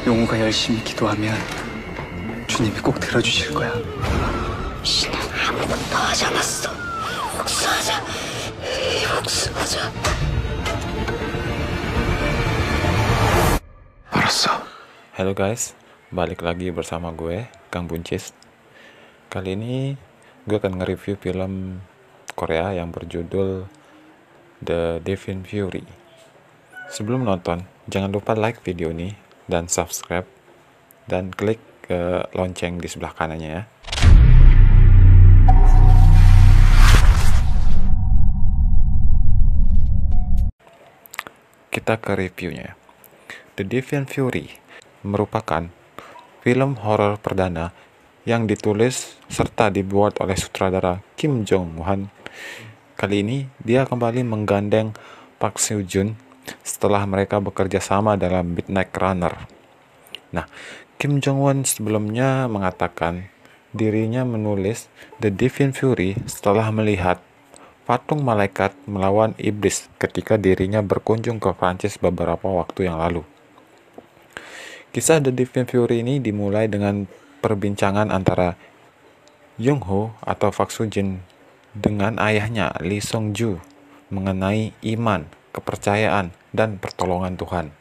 용우가 열심히 기도하면 주님이 꼭 들어주실 거야. 신은 아무것도 하지 않았어. 복수하자. 복수하자. 알았어. Halo guys, balik lagi bersama gue, Kang Buncis. Kali ini gue akan nge-review film Korea yang berjudul The Devil Fury. Sebelum nonton, jangan lupa like video ini dan subscribe dan klik ke lonceng di sebelah kanannya ya. Kita ke reviewnya. The Devil Fury merupakan film horor perdana yang ditulis serta dibuat oleh sutradara Kim Jong-won. Kali ini dia kembali menggandeng Park Seo-joon setelah mereka bekerja sama dalam Midnight Runner. Nah, Kim Jong-won sebelumnya mengatakan dirinya menulis The Devil Fury setelah melihat patung malaikat melawan iblis ketika dirinya berkunjung ke Prancis beberapa waktu yang lalu. Kisah The Devil Fury ini dimulai dengan perbincangan antara Young-ho atau Park Seo-joon dengan ayahnya Lee Song-ju mengenai iman, kepercayaan, dan pertolongan Tuhan.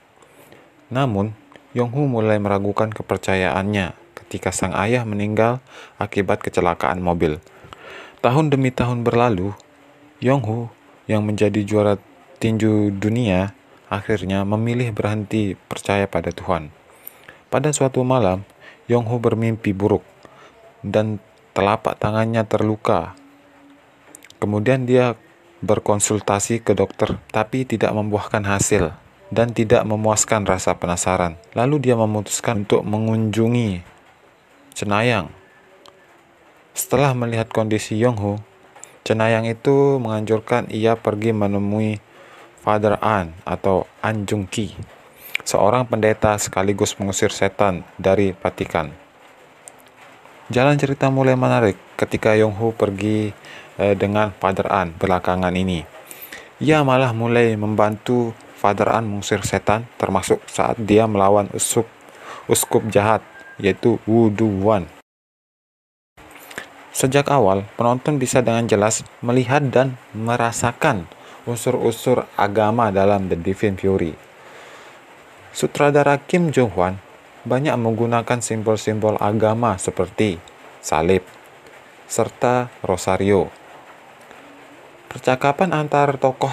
Namun, Young-ho mulai meragukan kepercayaannya ketika sang ayah meninggal akibat kecelakaan mobil. Tahun demi tahun berlalu, Young-ho yang menjadi juara tinju dunia akhirnya memilih berhenti percaya pada Tuhan. Pada suatu malam, Young-ho bermimpi buruk dan telapak tangannya terluka. Kemudian dia berkonsultasi ke dokter tapi tidak membuahkan hasil dan tidak memuaskan rasa penasaran. Lalu dia memutuskan untuk mengunjungi cenayang. Setelah melihat kondisi Young-ho, cenayang itu menganjurkan ia pergi menemui Father An atau An Jung-ki, seorang pendeta sekaligus pengusir setan dari Vatikan. Jalan cerita mulai menarik ketika Young-ho pergi dengan Father An belakangan ini. Ia malah mulai membantu Father An mengusir setan, termasuk saat dia melawan uskup jahat, yaitu Woo Do-won. Sejak awal, penonton bisa dengan jelas melihat dan merasakan unsur-unsur agama dalam The Devil Fury. Sutradara Kim Jong-won banyak menggunakan simbol-simbol agama seperti salib serta rosario. Percakapan antar tokoh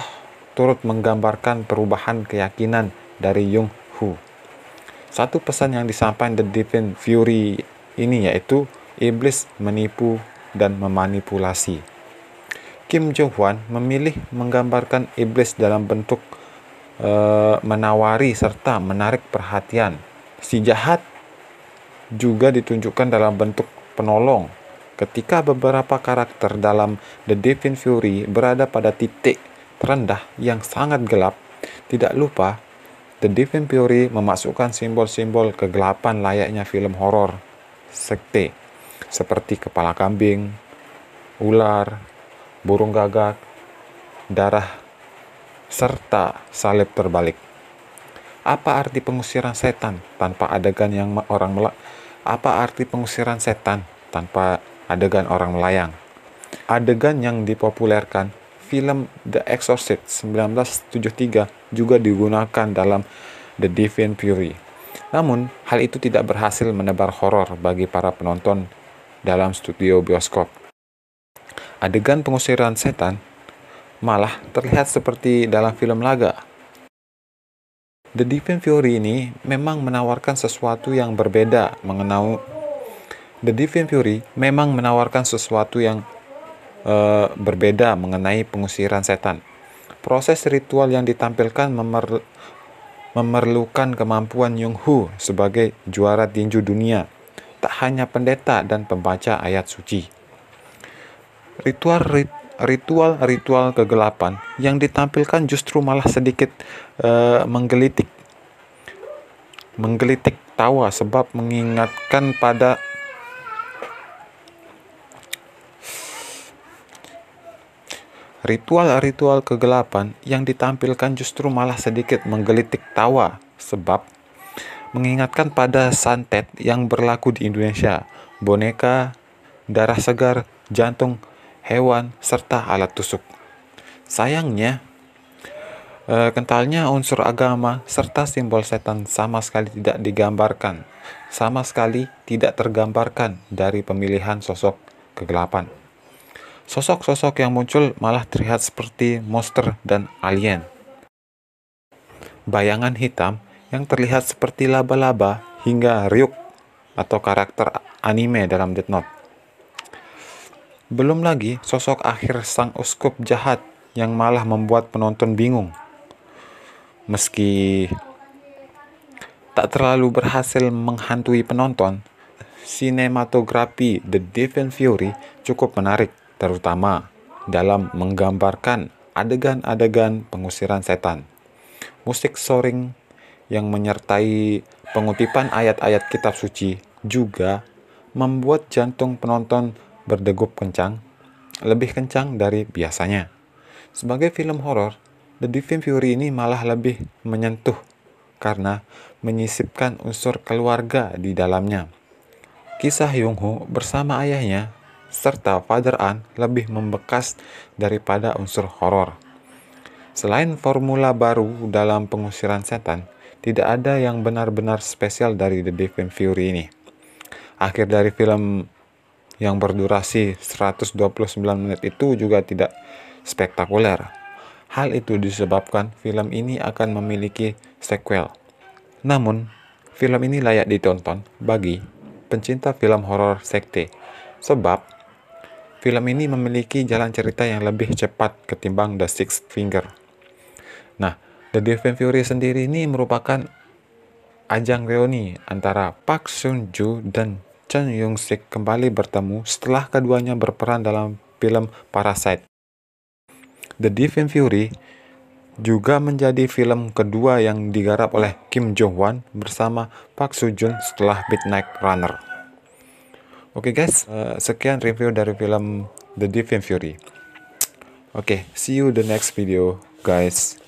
turut menggambarkan perubahan keyakinan dari Young-ho. Satu pesan yang disampaikan The Devil Fury ini yaitu iblis menipu dan memanipulasi. Kim Jong-won memilih menggambarkan iblis dalam bentuk menawari serta menarik perhatian. Si jahat juga ditunjukkan dalam bentuk penolong. Ketika beberapa karakter dalam The Devil Fury berada pada titik terendah yang sangat gelap, tidak lupa The Devil Fury memasukkan simbol-simbol kegelapan layaknya film horor sekte seperti kepala kambing, ular, burung gagak, darah, serta salib terbalik. Apa arti pengusiran setan tanpa adegan orang melayang? Adegan yang dipopulerkan film The Exorcist 1973 juga digunakan dalam The Devil Fury. Namun, hal itu tidak berhasil menebar horor bagi para penonton dalam studio bioskop. Adegan pengusiran setan malah terlihat seperti dalam film laga. The Devil Fury ini memang menawarkan sesuatu yang berbeda mengenai pengusiran setan. Proses ritual yang ditampilkan memerlukan kemampuan Young-ho sebagai juara tinju dunia, tak hanya pendeta dan pembaca ayat suci. Ritual kegelapan yang ditampilkan justru malah sedikit menggelitik tawa sebab mengingatkan pada Ritual-ritual kegelapan yang ditampilkan justru malah sedikit menggelitik tawa sebab mengingatkan pada santet yang berlaku di Indonesia, boneka, darah segar, jantung, hewan, serta alat tusuk. Sayangnya, kentalnya unsur agama serta simbol setan sama sekali tidak digambarkan, sama sekali tidak tergambarkan dari pemilihan sosok kegelapan. Sosok-sosok yang muncul malah terlihat seperti monster dan alien. Bayangan hitam yang terlihat seperti laba-laba hingga Ryuk atau karakter anime dalam Death Note. Belum lagi sosok akhir sang uskup jahat yang malah membuat penonton bingung. Meski tak terlalu berhasil menghantui penonton, sinematografi The Devil Fury cukup menarik, terutama dalam menggambarkan adegan-adegan pengusiran setan. Musik soring yang menyertai pengutipan ayat-ayat kitab suci juga membuat jantung penonton berdegup kencang, lebih kencang dari biasanya. Sebagai film horor, The Devil Fury ini malah lebih menyentuh karena menyisipkan unsur keluarga di dalamnya. Kisah Young-ho bersama ayahnya serta Father An lebih membekas daripada unsur horor. Selain formula baru dalam pengusiran setan, tidak ada yang benar-benar spesial dari The Devil Fury ini. Akhir dari film yang berdurasi 129 menit itu juga tidak spektakuler. Hal itu disebabkan film ini akan memiliki sequel. Namun, film ini layak ditonton bagi pencinta film horor sekte, sebab film ini memiliki jalan cerita yang lebih cepat ketimbang The Six Finger. Nah, The Devil Fury sendiri ini merupakan ajang reuni antara Park Seung-ju dan Chun Young-sik kembali bertemu setelah keduanya berperan dalam film Parasite. The Devil Fury juga menjadi film kedua yang digarap oleh Kim Jo-hwan bersama Park Soo-joon setelah Midnight Runner. Oke guys, sekian review dari film The Devil Fury. Oke, see you the next video guys.